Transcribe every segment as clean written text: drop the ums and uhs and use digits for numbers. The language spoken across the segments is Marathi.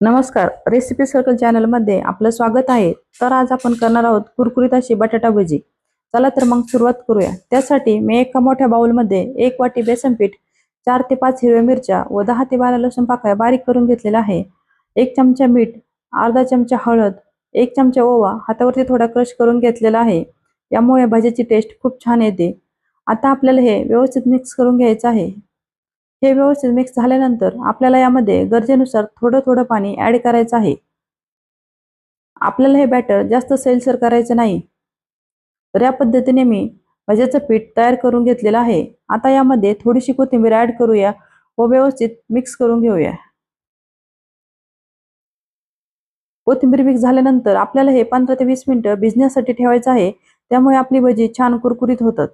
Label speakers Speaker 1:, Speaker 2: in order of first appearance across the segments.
Speaker 1: नमस्कार, रेसिपी सर्कल चॅनलमध्ये आपलं स्वागत आहे. तर आज आपण करणार आहोत कुरकुरीत अशी बटाटा भजी. चला तर मग सुरुवात करूया. त्यासाठी मी एका मोठ्या बाउलमध्ये 1 वाटी बेसन पीठ, 4 ते 5 हिरव्या मिरच्या व 10 ते 12 लसूण पाकळ्या बारीक करून घेतलेला आहे. 1 चमचा मीठ, अर्धा चमचा हळद, 1 चमचा ओवा हातावरती थोडा क्रश करून घेतलेला आहे. यामुळे भजीची टेस्ट खूप छान येते. आता आपल्याला हे व्यवस्थित मिक्स करून घ्यायचं आहे. हे व्यवस्थित मिक्स झाल्यानंतर आपल्याला यामध्ये गरजेनुसार थोडं थोडं पाणी ऍड करायचं आहे. आपल्याला हे बॅटर जास्त सैलसर करायचं नाही. तर या पद्धतीने मी भज्याचं पीठ तयार करून घेतलेलं आहे. आता यामध्ये थोडीशी कोथिंबीर ऍड करूया व व्यवस्थित मिक्स करून घेऊया. कोथिंबीर मिक्स झाल्यानंतर आपल्याला हे 15 ते 20 मिनिटं भिजण्यासाठी ठेवायचं आहे. त्यामुळे आपली भजी छान कुरकुरीत होतात.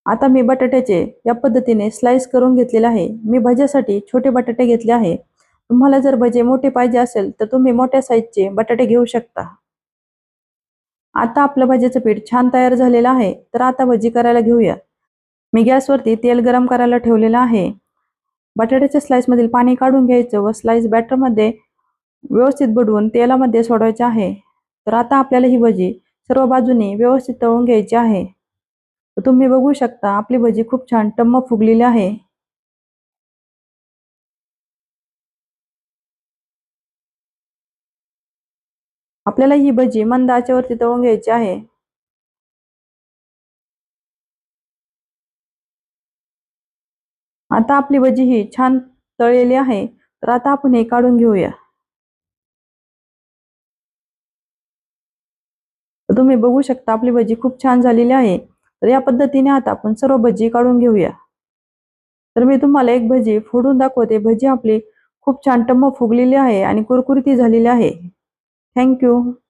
Speaker 1: आता मी बटाट्याचे या पद्धतीने स्लाइस करून घेतलेले आहे. मी भज्यासाठी छोटे बटाटे घेतले आहे. तुम्हाला जर भजे मोठे पाहिजे असेल तर तुम्ही मोठ्या साईजचे बटाटे घेऊ शकता. आता आपलं भज्याचं पीठ छान तयार झालेलं आहे. तर आता भजी करायला घेऊया. मी गॅसवरती तेल गरम करायला ठेवलेलं आहे. बटाट्याच्या स्लाइसमधील पाणी काढून घ्यायचं व स्लाइस बॅटरमध्ये व्यवस्थित बुडवून तेलामध्ये सोडवायचे आहे. तर आता आपल्याला ही भजी सर्व बाजूनी व्यवस्थित तळून घ्यायची आहे. तर तुम्ही बघू शकता आपली भजी खूप छान टम्म फुगलेली आहे. आपल्याला ही भजी मंद आचेवरती तळून घ्यायची आहे. आता आपली भजी ही छान तळलेली आहे. तर आता आपण हे काढून घेऊया. तर तुम्ही बघू शकता आपली भजी खूप छान झालेली आहे. तर या पद्धतीने आता आपण सर्व भजी काढून घेऊया. तर मी तुम्हाला एक भजी फोडून दाखवते. भजी आपली खूप छान टम्म फुगलेली आहे आणि कुरकुरीत झालेली आहे. Thank you.